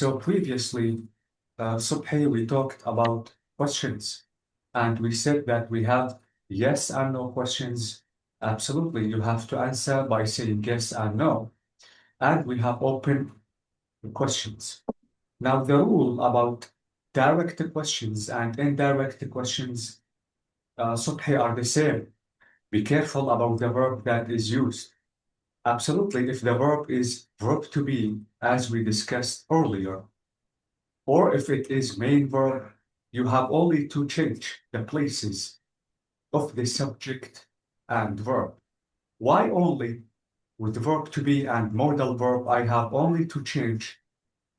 So previously, Subhi, we talked about questions, and we said that we have yes and no questions. Absolutely, you have to answer by saying yes and no. And we have open questions. Now, the rule about direct questions and indirect questions, Subhi, are the same. Be careful about the verb that is used. Absolutely, if the verb is verb to be, as we discussed earlier, or if it is main verb, you have only to change the places of the subject and verb. Why only? With verb to be and modal verb, I have only to change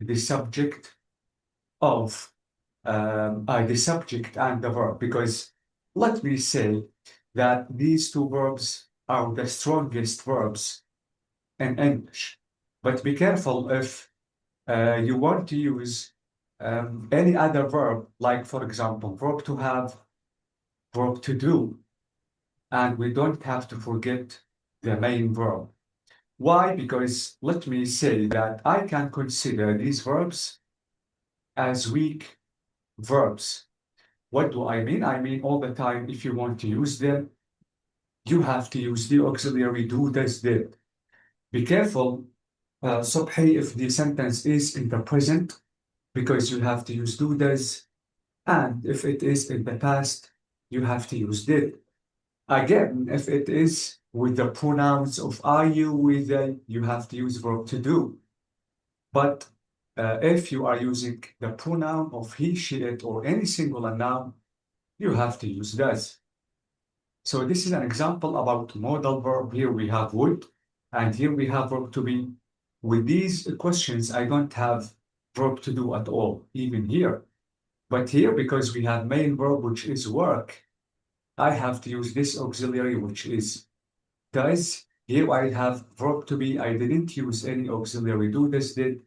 the subject of the subject and the verb, because let me say that these two verbs are the strongest verbs in English. But be careful if you want to use any other verb, like, for example, verb to have, verb to do, and we don't have to forget the main verb. Why? Because let me say that I can consider these verbs as weak verbs. What do I mean? I mean, all the time, if you want to use them, you have to use the auxiliary do, does, did. Be careful, Subhi, if the sentence is in the present, because you have to use do, does, and if it is in the past, you have to use did. Again, if it is with the pronouns of I, you, we, they, you have to use verb to do. But if you are using the pronoun of he, she, it, or any singular noun, you have to use does. So this is an example about modal verb. Here we have would, and here we have verb to be. With these questions, I don't have verb to do at all, even here. But here, because we have main verb, which is work, I have to use this auxiliary, which is does. Here I have verb to be. I didn't use any auxiliary do, this, did.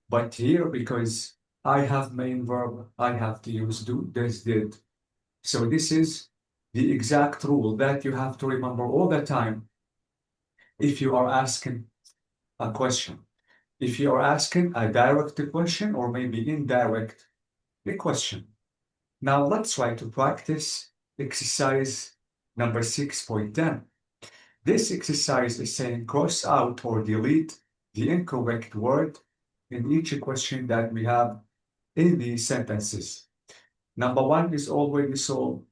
But here, because I have main verb, I have to use do, this, did. So this is the exact rule that you have to remember all the time if you are asking a question. If you are asking a direct question or maybe indirect a question. Now let's try to practice exercise number 6.10. This exercise is saying cross out or delete the incorrect word in each question that we have in these sentences. Number one is already solved.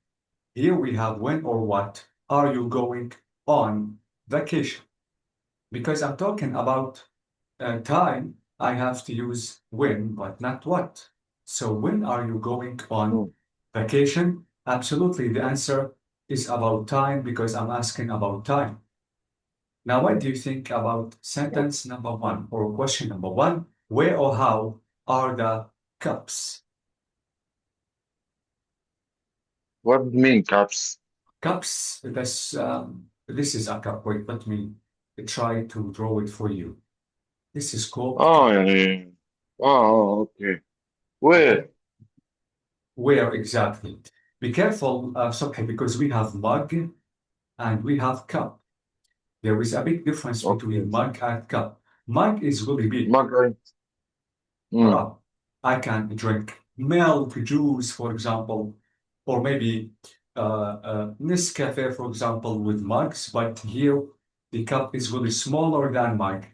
Here we have when or what are you going on vacation? Because I'm talking about time, I have to use when, but not what. So when are you going on vacation? Absolutely, the answer is about time because I'm asking about time. Now, what do you think about sentence number one or question number one? Where or how are the cups? What do you mean caps? Cups, this is a cup. Wait, let me try to draw it for you. This is called Oh, cup. يعني. Oh, okay. Okay. Where? Where exactly? Be careful, Subhi, because we have mug and we have cup. There is a big difference Okay. between mug and cup. Mug is really big. Maghreb. Mm. Uh, I can drink milk, juice, for example, or maybe Nescafe, for example, with mugs. But here, the cup is really smaller than mug.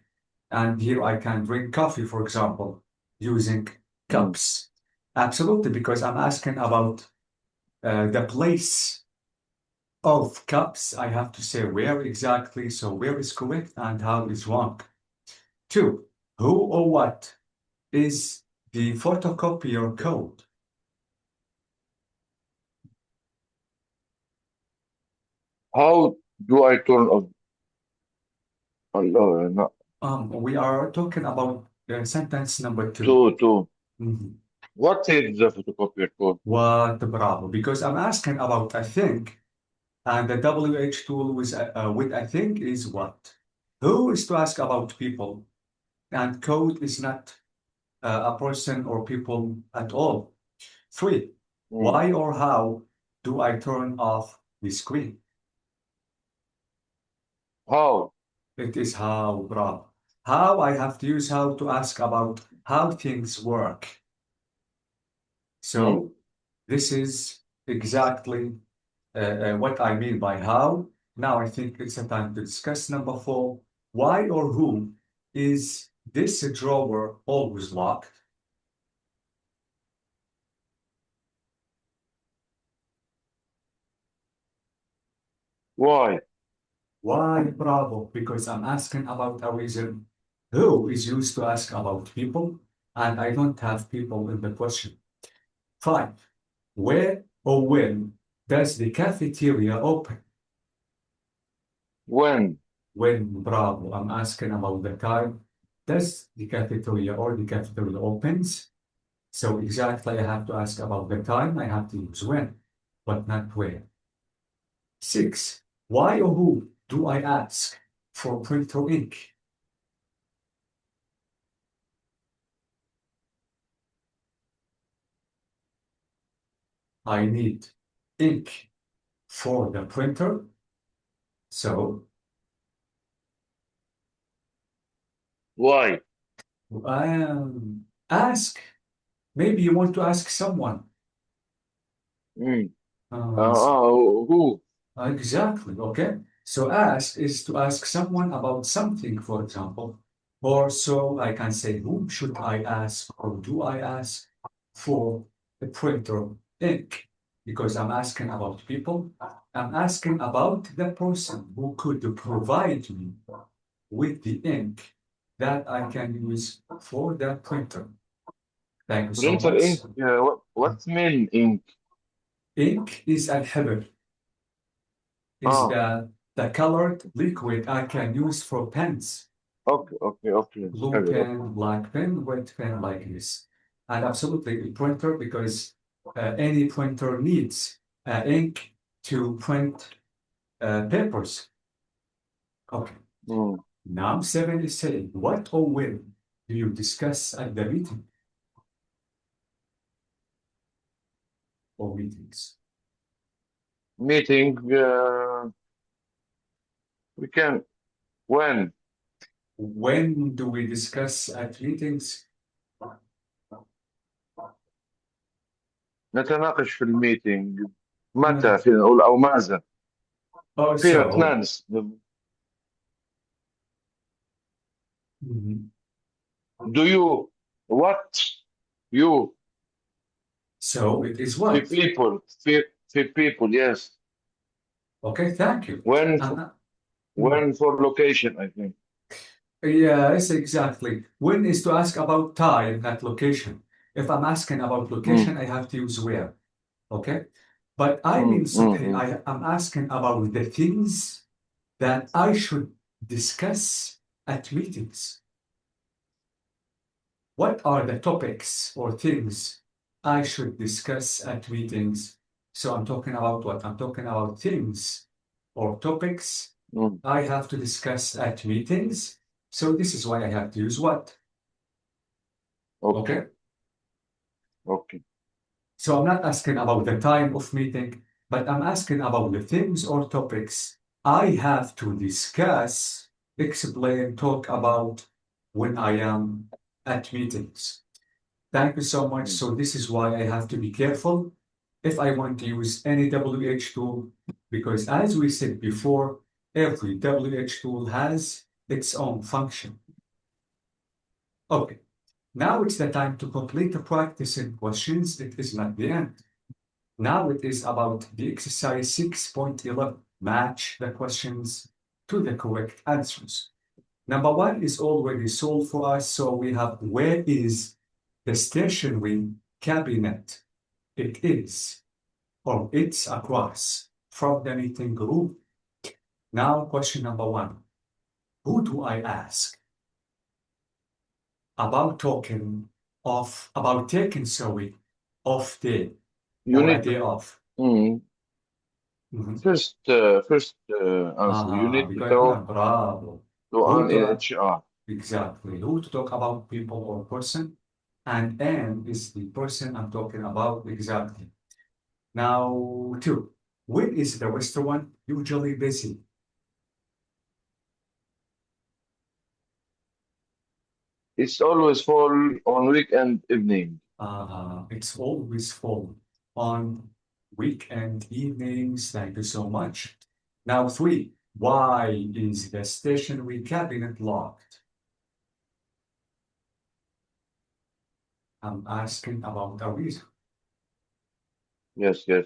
And here I can drink coffee, for example, using Mm. cups. Absolutely, because I'm asking about the place of cups. I have to say where exactly. So where is correct and how is wrong. Two, who or what is the photocopier code? How do I turn off? Allah, no. We are talking about sentence number two. To. Mhm. What is the photocopier code? What, bravo, because I'm asking about I think, and the WH tool with I think is what? Who is to ask about people? And code is not a person or people at all. Three, Mm. why or how do I turn off the screen? How? It is how, bravo. how I have to use how to ask about how things work. Mm. So this is exactly what I mean by how. Now I think it's a time to discuss number 4. Why or who is this drawer always locked? Why? Why? Bravo, because I'm asking about a reason. Who is used to ask about people, and I don't have people in the question. 5. Where or when does the cafeteria open? When? When, bravo, I'm asking about the time. Does the cafeteria or the cafeteria opens? So exactly, I have to ask about the time. I have to use when, but not where. 6. Why or who do I ask for printer ink? I need ink for the printer. So Why? ask. Maybe you want to ask someone. Mm. Uh, Who? exactly. Okay. So ask is to ask someone about something, for example. Or so I can say, who should I ask or do I ask for the printer ink? Because I'm asking about people. I'm asking about the person who could provide me with the ink that I can use for the printer. Thank you so Printer much. ink? What's mean ink? Ink is الحبر, is Ah, the colored liquid I can use for pens. okay, okay, okay. Blue Have it, okay. pen, black pen, red pen like this. And absolutely a printer because any printer needs ink to print papers. Okay. Mm. Now 7 is saying, what or when do you discuss at the meeting or meetings? Meeting, we can, when? When do we discuss at meetings? نتناقش في الميتينج متى في أو ماذا فين Also, اثنان mhm. do you what you So it is في what? people في people yes Okay, thank you. when Uh, mm, when for location I think yes, exactly. When is to ask about time, not location. If I'm asking about mm, location, I have to use where. Okay? But I mm, mean, mm, Subhi, mm, I'm asking about the things that I should discuss at meetings. What are the topics or things I should discuss at meetings? So I'm talking about what? I'm talking about things or topics mm. I have to discuss at meetings. So this is why I have to use what? okay Okay. okay So I'm not asking about the time of meeting, but I'm asking about the things or topics I have to discuss, explain, talk about when I am at meetings. Thank you so much. mm, So this is why I have to be careful if I want to use any WH tool, because as we said before, every WH tool has its own function. Okay, now it's the time to complete the practice in questions. It is not the end. Now it is about the exercise 6.11. Match the questions to the correct answers. Number 1 is already solved for us, so we have where is the stationery cabinet? It is, or it's across from the meeting room. Now question number 1. Who do I ask about taking, sorry, off day you or a need day off? mm, Mhm. first answer you need to talk Bravo. to Who an to HR exactly who to talk about people or person, and N is the person I'm talking about exactly. Now 2. When is the restaurant usually busy? It's always fall on weekend evening. It's always full on weekend evenings. Thank you so much. Now, three. Why is the stationery cabinet locked? I'm asking about a reason. Yes, yes.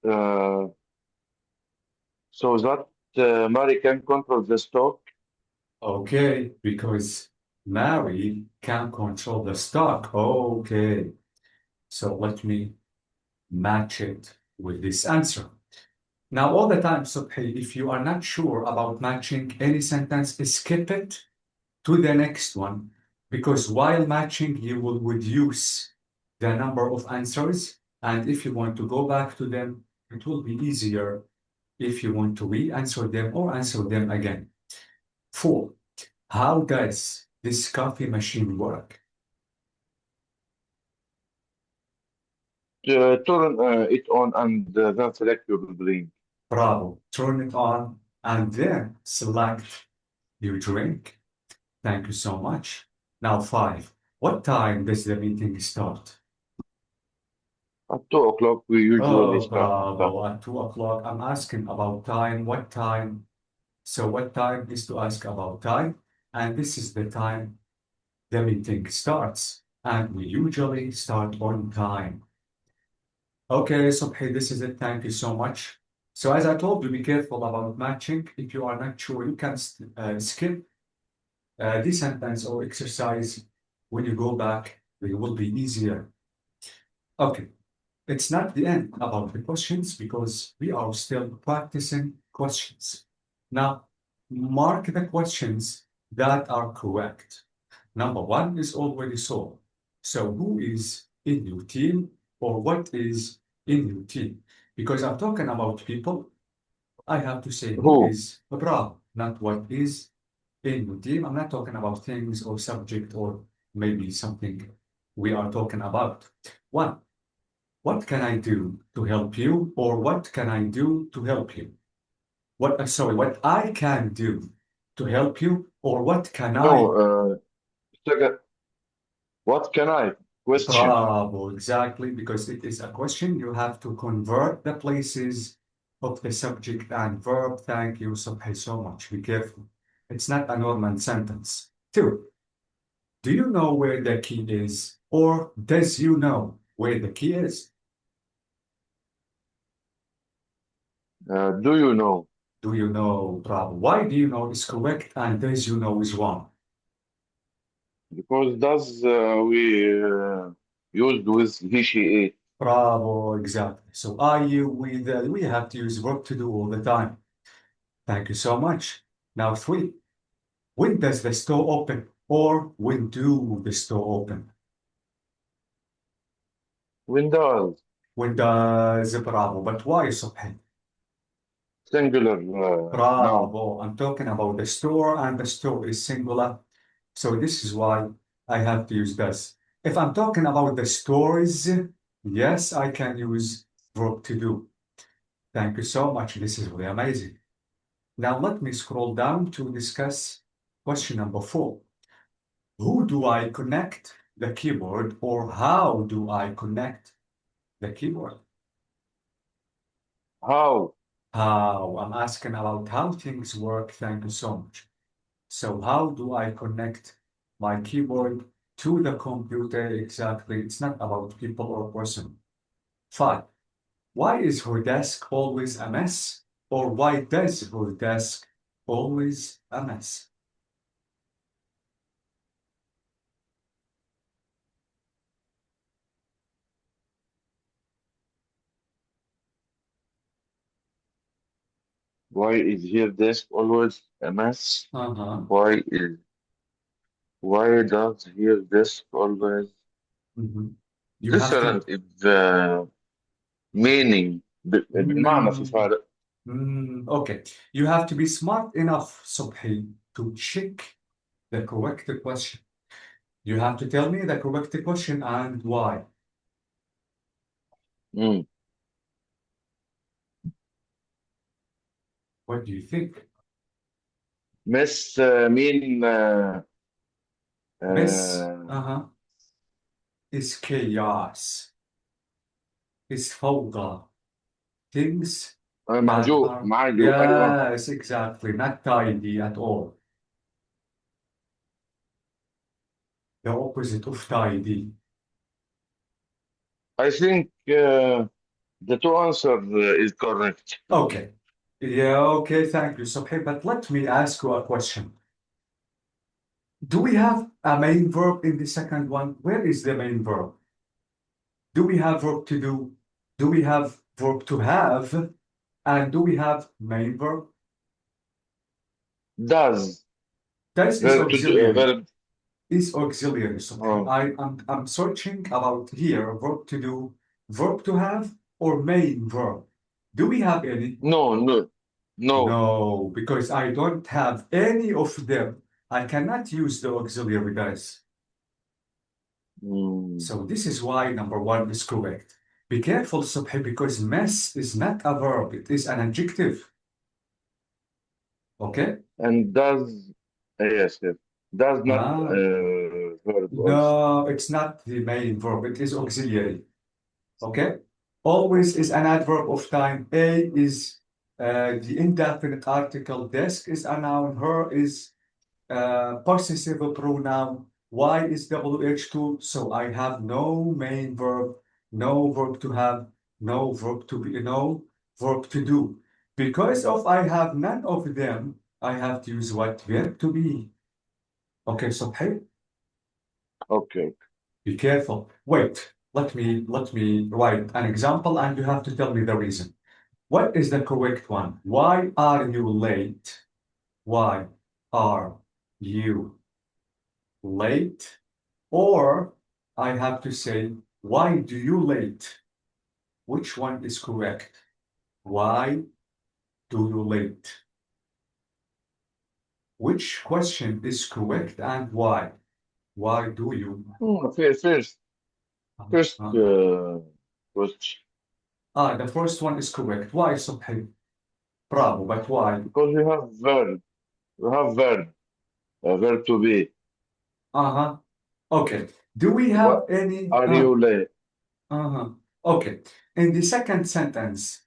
Uh, so that Mary can control the stock. Okay, because Mary can control the stock. Okay, so let me match it with this answer. Now, all the time, Subhi, if you are not sure about matching any sentence, skip it to the next one, because while matching, you will reduce the number of answers. And if you want to go back to them, it will be easier if you want to re-answer them or answer them again. Four, how does this coffee machine work? Turn it on and then select your drink. Bravo. Turn it on and then select your drink. Thank you so much. Now, five, what time does the meeting start? At 2 o'clock, we usually Oh, start that. bravo. At 2 o'clock. I'm asking about time. What time? So what time is to ask about time? And this is the time the meeting starts. And we usually start on time. Okay, so hey, this is it. Thank you so much. So as I told you, be careful about matching. If you are not sure, you can skip this sentence or exercise. When you go back, it will be easier. Okay. It's not the end about the questions because we are still practicing questions. Now, mark the questions that are correct. Number one is already solved. So who is in your team or what is in your team? Because I'm talking about people, I have to say who Who? is bravo, not what is in your team. I'm not talking about things or subject or maybe something we are talking about. One, what can I do to help you? Or what can I do to help you? Sorry, what I can do to help you? Or what can No, I? second, what can I? Question. Bravo, exactly, because it is a question. You have to convert the places of the subject and verb. Thank you so much. Be careful. It's not a normal sentence. Two, do you know where the key is? Or does you know where the key is? Do you know? Do you know, bravo? Why do you know is correct and does you know is wrong? Because does we used with he, she, it. Bravo, exactly. So are you with, we have to use verb to do all the time. Thank you so much. Now three, when does the store open? Or when do the store open? Windows. When does, bravo, but why, Subhan? Singular noun. Bravo, I'm talking about the store and the store is singular. So this is why I have to use this. If I'm talking about the stores, yes, I can use verb to do. Thank you so much. This is really amazing. Now let me scroll down to discuss question number four. Who do I connect the keyboard or how do I connect the keyboard? How? How? I'm asking about how things work. Thank you so much. So how do I connect my keyboard to the computer exactly? It's not about people or person. Five, why is her desk always a mess? Or why does her desk always a mess? Why is here desk always a mess? Uh-huh. Why is why does here desk always Mhm. You have different to. if meaning بالمعنى في Mm, فرق. Okay. You have to be smart enough, Subhi, to check the correct question. You have to tell me the correct question and why. Mm. What do you think? Miss mean Mess, uh, is chaos, is فوضى. Things that معجوق are, معجوق أيوه. yes, exactly, not tidy at all. The opposite of tidy. I think the two answer is correct. Okay. Yeah, okay, thank you, Subhi. But let me ask you a question. Do we have a main verb in the second one? Where is the main verb? Do we have verb to do? Do we have verb to have? And do we have main verb? Does This is auxiliary. verb. Is auxiliary, Subhi. Oh, I'm searching about here verb to do, verb to have, or main verb. Do we have any? no, no, no. No, because I don't have any of them. I cannot use the auxiliary, guys. Mm. So this is why number one is correct. Be careful, Subhi, because mess is not a verb, it is an adjective. Okay? And does yes, yes. Does not Ah, verb also. no, it's not the main verb, it is auxiliary. Okay? Always is an adverb of time. A is the indefinite article. Desk is a noun. Her is possessive pronoun. Y is WH2. So I have no main verb, no verb to have, no verb to be, no verb to do. Because of I have none of them, I have to use what verb to be. Okay, so hey, Okay. be careful. Wait, let me write an example and you have to tell me the reason. What is the correct one? Why are you late? Why are you late? Or I have to say, why do you late? Which one is correct? Why do you late? Which question is correct and why? Why do you? First Uh, question. the first one is correct. Why, Subhi? Bravo, but why? Because we have verb to be. Uh-huh. Okay. Do we What have any? are you late? Uh-huh. Okay. In the second sentence,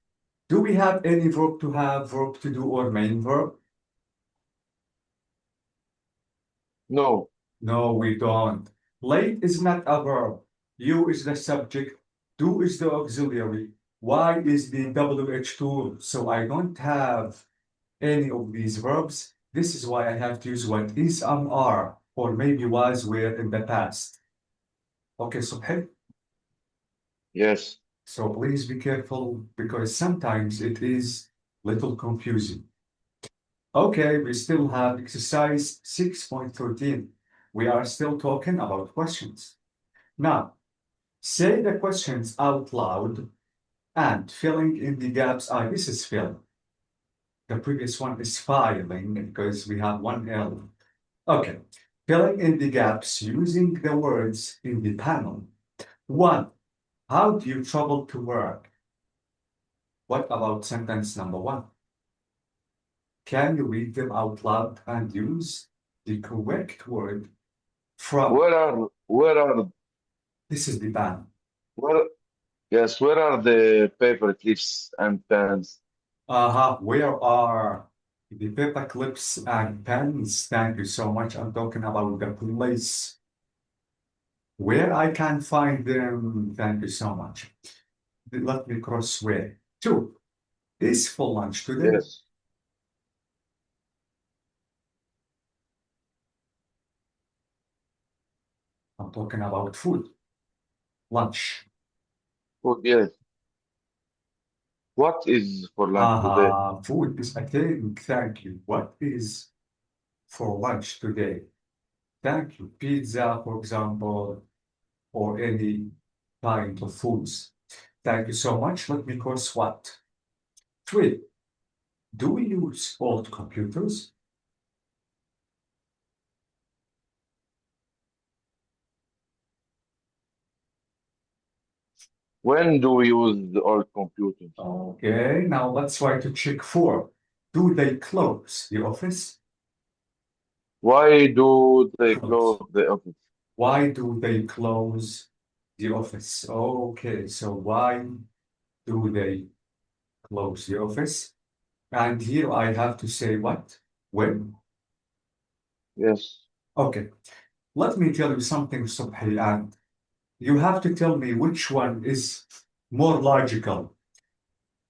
do we have any verb to have, verb to do, or main verb? No. No, we don't. Late is not a verb. You is the subject. Do is the auxiliary. Y is the WH2. So I don't have any of these verbs. This is why I have to use what is, are, or maybe was, were in the past. Okay, so hey, Yes. so please be careful because sometimes it is little confusing. Okay, we still have exercise 6.13. We are still talking about questions. Now, say the questions out loud and filling in the gaps. This is fill. The previous one is filing because we have one L. Okay, filling in the gaps using the words in the panel. One, how do you travel to work? What about sentence number one? Can you read them out loud and use the correct word from? Where are This is the ban. where yes, where are the paper clips and pens? Where are the paper clips and pens? Thank you so much. I'm talking about the place where I can find them. Thank you so much. Let me cross where. Two, is for lunch today. Yes. I'm talking about food, lunch. Food, yes. What is for lunch today? Food is a thing. Thank you. What is for lunch today? Thank you. Pizza, for example, or any kind of foods. Thank you so much. Let me cross what? Three. Do we use old computers? When do we use the old computers? Okay, now let's try to check four. Do they close the office? Why do they Close. close the office? Why do they close the office? Okay, so why do they close the office? And here I have to say what? When? Yes. Okay, let me tell you something, Subhi, and you have to tell me which one is more logical.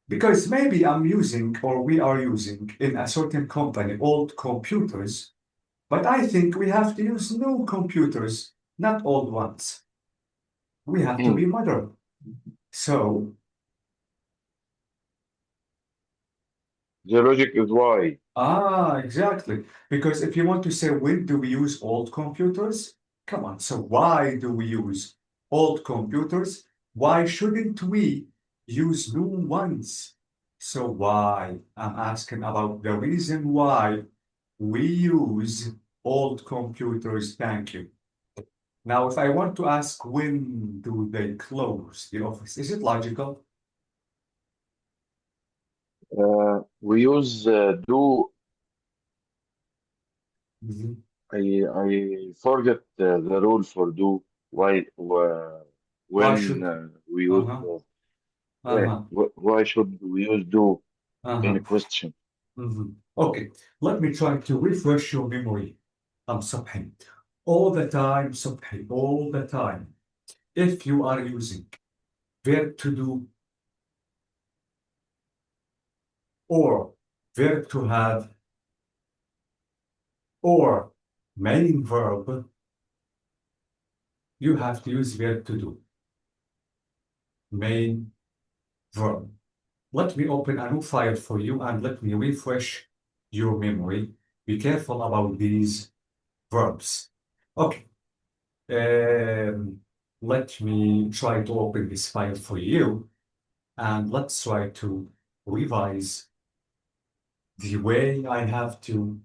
Because maybe I'm using or we are using in a certain company old computers, but I think we have to use new computers, not old ones. We have to be Mm. modern. So, The logic is why. exactly. Because if you want to say when do we use old computers, come on. So why do we use old computers? Why shouldn't we use new ones? So why? I'm asking about the reason why we use old computers. Thank you. Now, if I want to ask when do they close the office, is it logical? We use do. Mhm. I forget the rule for do. Why Why when should? we use Uh-huh. yeah, Uh-huh. why should we use do in a Uh-huh. question? Okay, let me try to refresh your memory. Subhi. All the time, Subhi, all the time. If you are using verb to do or verb to have or main verb, you have to use verb to do, main verb. Let me open a new file for you and let me refresh your memory. Be careful about these verbs. Okay. Um, Let me try to open this file for you and let's try to revise the way I have to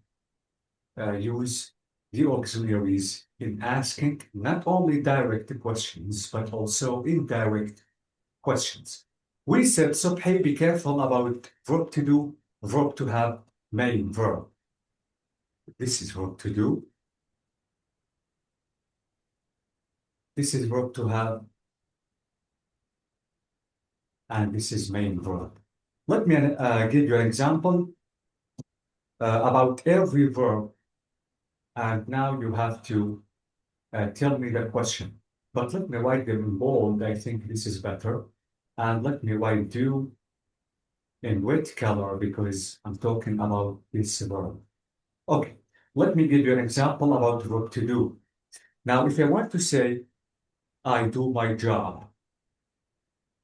use the auxiliaries in asking not only direct questions, but also indirect questions. We said, Subhi, be careful about verb to do, verb to have, main verb. This is verb to do. This is verb to have, and this is main verb. Let me give you an example about every verb, and now you have to tell me the question. But let me write them in bold. I think this is better. And let me write do in red color because I'm talking about this verb. Okay, let me give you an example about verb to do. Now, if I want to say, I do my job,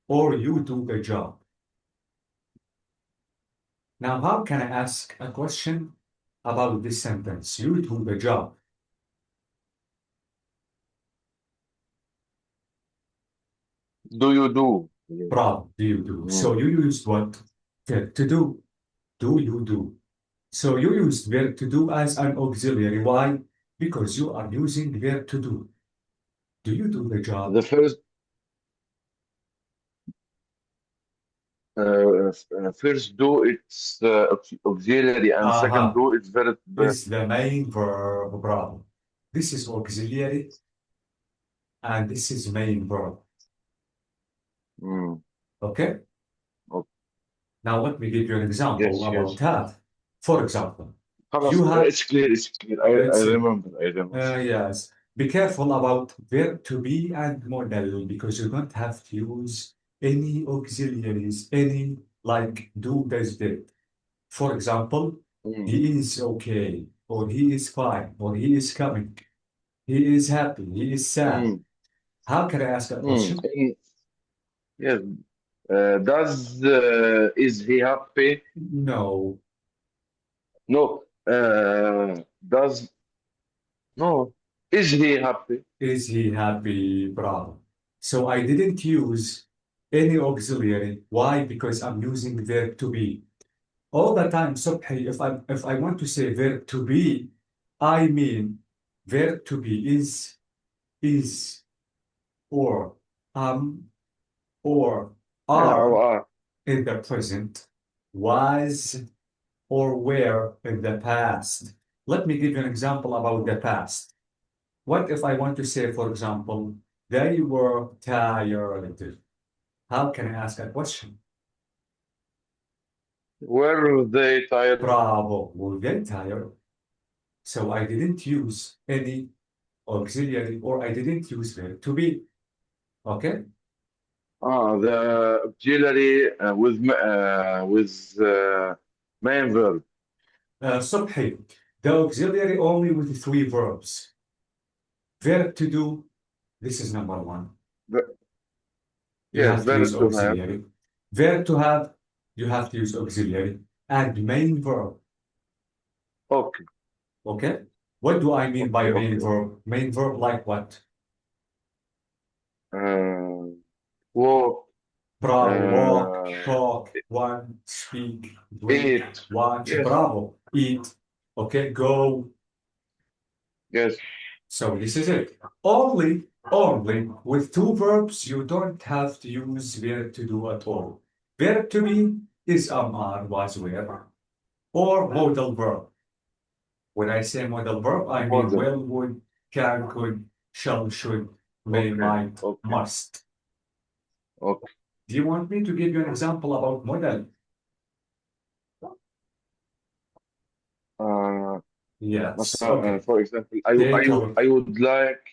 or you do the job. Now, how can I ask a question about this sentence? You do the job. Do you do? Yeah. Proud, do you do? Mm. So you used what? Verb to do. Do you do? So you used verb to do as an auxiliary. Why? Because you are using verb to do. Do you do the job? The first do it's auxiliary and second Aha, do it's verb. is the main verb. Bravo. This is auxiliary and this is main verb. Mm. Okay? Okay. Now let me give you an example Yes, about yes. have. For example, خلاص, you have, it's clear, it's clear. I it's, remember, I remember. yes, be careful about verb to be and modal because you don't have to use any auxiliaries, any like do, does, did. For example, Mm. he is okay, or he is fine, or he is coming, he is happy, he is sad. Mm. How can I ask a Mm. question? Yes. Is he happy? No. No. Does no. Is he happy? Is he happy? Bravo. So I didn't use any auxiliary. Why? Because I'm using verb to be. All the time, Subhi, if I want to say verb to be, I mean verb to be is, or or Yeah, are or in the present, was or were in the past. Let me give you an example about the past. What if I want to say, for example, they were tired? How can I ask a question? were they tired? Bravo, were they tired? So I didn't use any auxiliary or I didn't use verb to be. Okay? The auxiliary with main verb. Subhi, the auxiliary only with three verbs. Verb to do, this is number one. The- You yes, have to use verb to have. auxiliary. Verb to have, you have to use auxiliary. And main verb, Okay, okay? What do I mean by okay, main okay, okay. verb? Main verb like what? Walk, Bravo, walk, uh, talk, one, speak, drink, eat. watch, Yes, bravo, eat, okay, go. yes. So this is it. Only with two verbs, you don't have to use verb to do at all. Verb to be is am, are, was, were, or modal verb. When I say modal verb, I mean Model. will, would, can, could, shall, should, may, Okay, might, okay, must. okay. Do you want me to give you an example about modal? Uh, Yes. مثلا, Okay. for example, Take a look. I would like.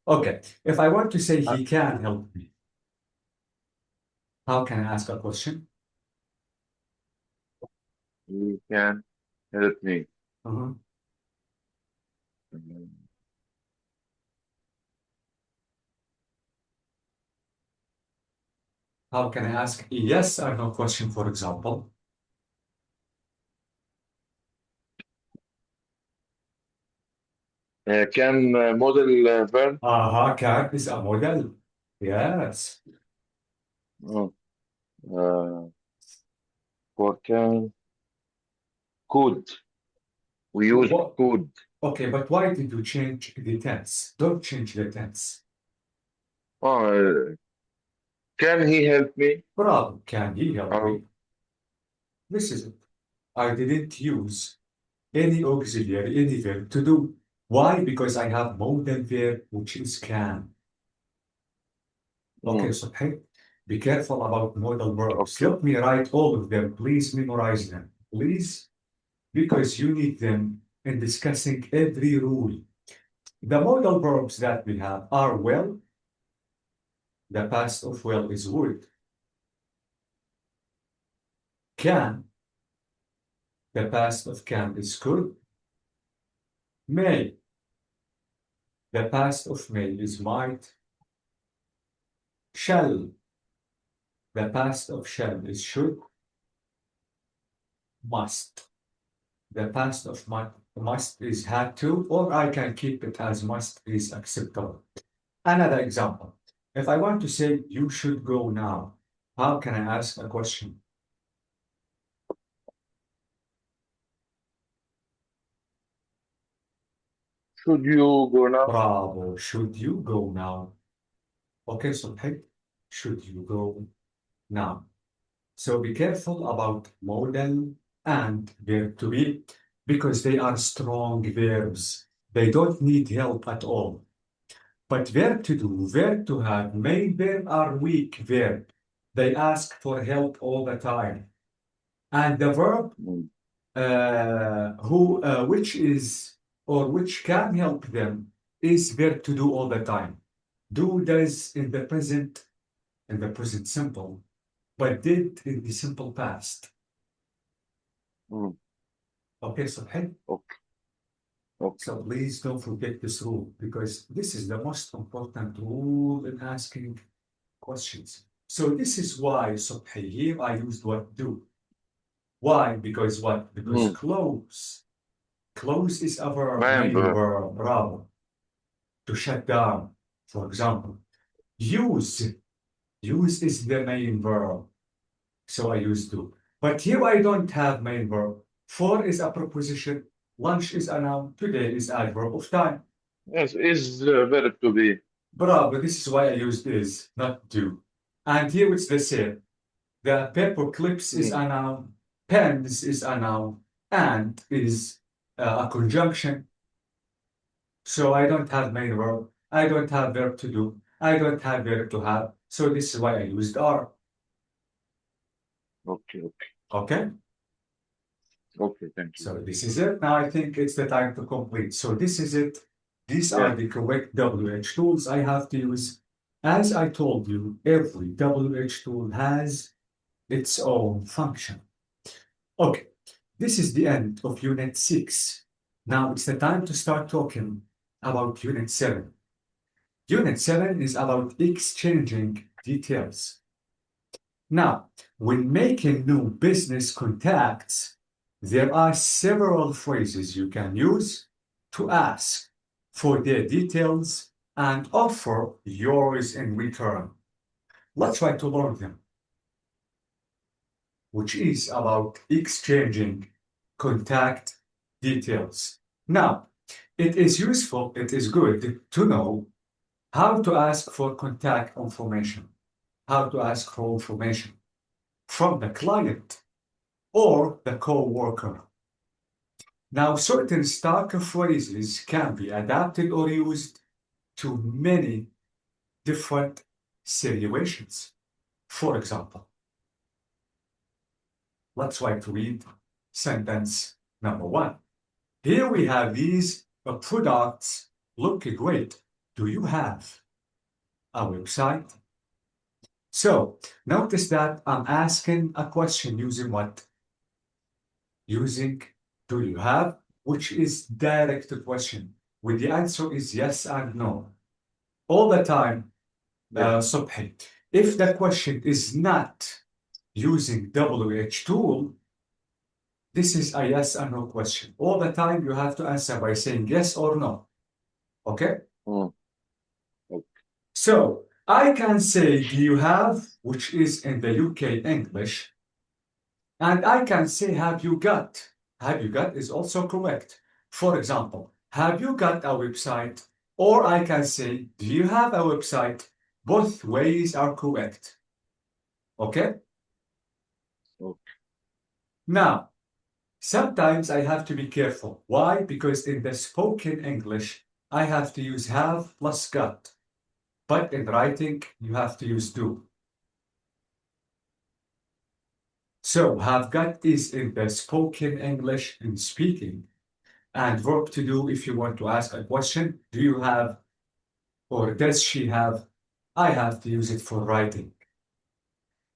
Okay. If I want to say Uh, he can help me, how can I ask a question? you can help me. Mhm. How can I ask a yes or no question, for example? Can model verb. Can is a model. Yes. Oh, uh, for can could we use What? could. Okay, but why did you change the tense? Don't change the tense. Oh, can he help me? Bravo. Can he help Oh, me? This is it. I didn't use any auxiliary, any verb to do. Why? Because I have modal verb, which is can. Okay, mm, so hey, be careful about modal verbs. okay. Let me write all of them. Please memorize them. Please, because you need them in discussing every rule. The modal verbs that we have are will. The past of will is would. Can. The past of can is could. May. The past of may is might. Shall. The past of shall is should. Must. The past of must is had to, or I can keep it as must is acceptable. Another example. If I want to say you should go now, how can I ask a question? Should you go now? Bravo. Should you go now? Okay, so hey, should you go now? So be careful about modal and verb to be because they are strong verbs. They don't need help at all. But verb to do, verb to have, main verb are weak verb. They ask for help all the time. And the verb Mm, which is or which can help them is verb to do all the time. Do does in the present simple, but did in the simple past. mm, Okay, so hey, okay, okay. so please don't forget this rule because this is the most important rule in asking questions. So this is why Subhi here I used what do. Why? Because what? Because Mm, close. Close is our main main verb. verb, bravo, to shut down, for example. Use. Use is the main verb. So I use to. But here I don't have main verb. For is a preposition. Lunch is a noun. Today is adverb of time. Yes, is verb to be. Bravo, this is why I used is, not do. And here it's the same. The paper clips is a noun. Pens is a noun. And is a conjunction. So I don't have main verb. I don't have verb to do. I don't have verb to have. So this is why I used are. Okay, okay, Okay? okay, thank you. So this is it. Now I think it's the time to complete. So this is it. These are the correct WH tools I have to use. As I told you, every WH tool has its own function. Okay, this is the end of Unit 6. Now it's the time to start talking about Unit 7. Unit 7 is about exchanging details. Now, when making new business contacts, there are several phrases you can use to ask for their details and offer yours in return. Let's try to learn them, which is about exchanging contact details. Now, it is useful, it is good to know how to ask for contact information, how to ask for information from the client or the co-worker. Now, certain stock phrases can be adapted or used to many different situations. For example, let's try to read sentence number 1. Here we have these products look great. Do you have a website? So notice that I'm asking a question using what? Using do you have, which is direct question. With the answer is yes and no. All the time, Subhi. If the question is not using WH tool, this is a yes or no question. All the time you have to answer by saying yes or no. Okay? So I can say, do you have, which is in the UK English, and I can say, have you got? Have you got is also correct. For example, have you got a website? Or I can say, do you have a website? Both ways are correct. Okay? Okay. Now, sometimes I have to be careful. Why? Because in the spoken English, I have to use have plus got. But in writing, you have to use do. So have got is in the spoken English in speaking. And verb to do if you want to ask a question. Do you have or does she have? I have to use it for writing.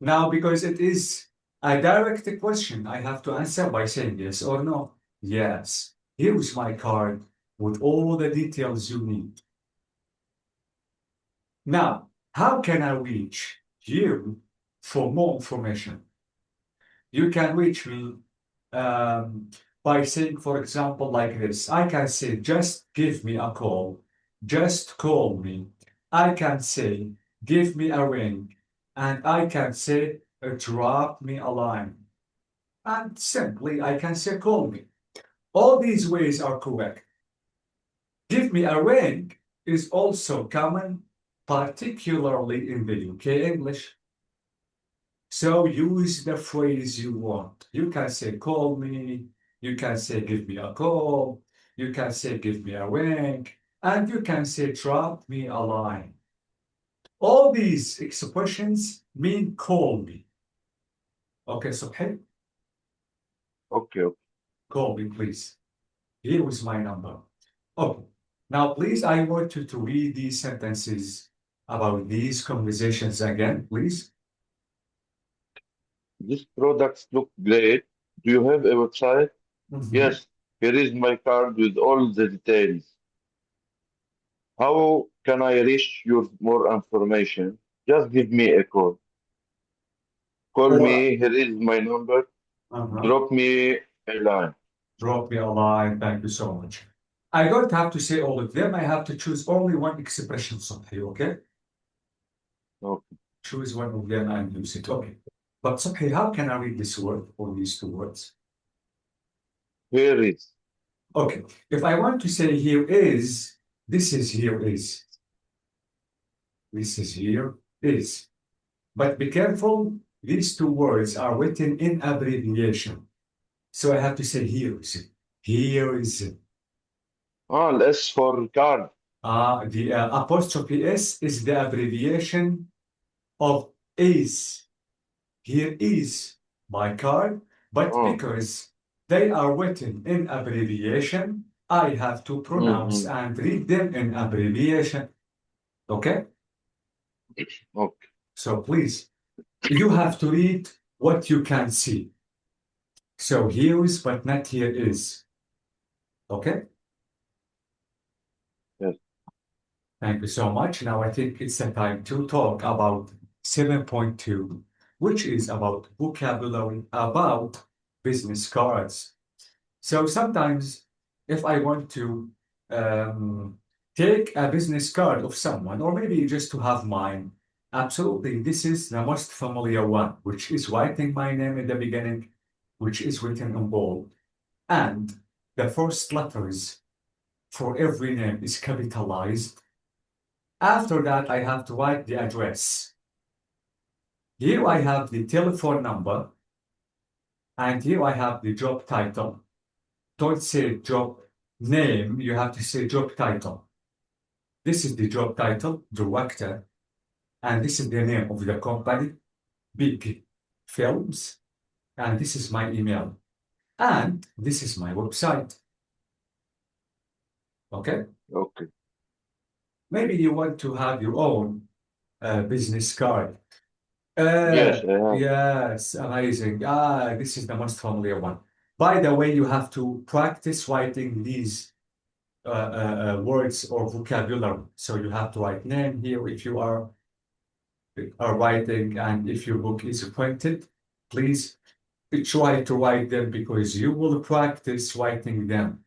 Now, because it is a direct question, I have to answer by saying yes or no. Yes, here's my card with all the details you need. Now, how can I reach you for more information? You can reach me by saying, for example, like this. I can say, just give me a call. Just call me. I can say, give me a ring. And I can say, drop me a line. And simply, I can say, call me. All these ways are correct. Give me a ring is also common, particularly in the UK English. So use the phrase you want. You can say, call me. You can say, give me a call. You can say, give me a ring. And you can say, drop me a line. All these expressions mean call me. Okay, so hey, Okay, okay. call me, please. Here is my number. Okay. Now, please, I want you to read these sentences about these conversations again, please. These products look great. Do you have a website? Yes, here is my card with all the details. How can I reach you more information? Just give me a call. Call Or, me, here is my number. Drop me a line. Drop me a line. Thank you so much. I don't have to say all of them. I have to choose only one expression, Subhi, okay? Okay. Choose one of them and use it. Okay. But Subhi, how can I read this word or these two words? Here is. Okay, if I want to say here is, this is here is. This is here is. But be careful, these two words are written in abbreviation. So I have to say here is. Here is. Ah, S for card. The apostrophe S is the abbreviation of is. Here is my card, but Oh. because they are written in abbreviation, I have to pronounce Mm-hmm. and read them in abbreviation. Okay? Okay. So please, you have to read what you can see. So here is, but not here is. Okay? Yes. Thank you so much. Now I think it's the time to talk about 7.2, which is about vocabulary about business cards. So sometimes if I want to take a business card of someone, or maybe just to have mine, absolutely, this is the most familiar one, which is writing my name in the beginning, which is written in bold. And the first letters for every name is capitalized. After that, I have to write the address. Here I have the telephone number, and here I have the job title. Don't say job name, you have to say job title. This is the job title, director, and this is the name of the company, Big Films, and this is my email, and this is my website. Okay? Okay. Maybe you want to have your own business card. Yes, I have. Yes, amazing. This is the most familiar one. By the way, you have to practice writing these words or vocabulary. So you have to write name here if you are writing, and if your book is printed, please try to write them because you will practice writing them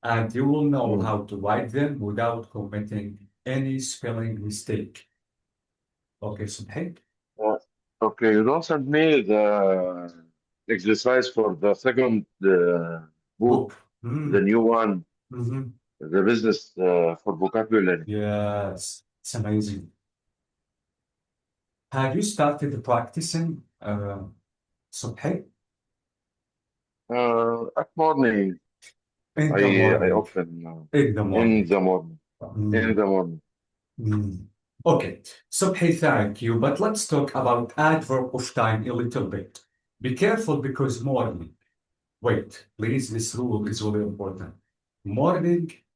and you will know Mm. how to write them without committing any spelling mistake. Okay, so hey, Uh, okay, you don't send me the exercise for the second book, book. the new one, Mhm. the business for vocabulary. Yes, it's amazing. Have you started practicing Subhi? At morning, In the I morning. often In the in morning. the morning. In Mm, the morning. mm. Okay, Subhi, thank you. But let's talk about adverb of time a little bit. Be careful because morning. Wait, please, this rule is really important. Morning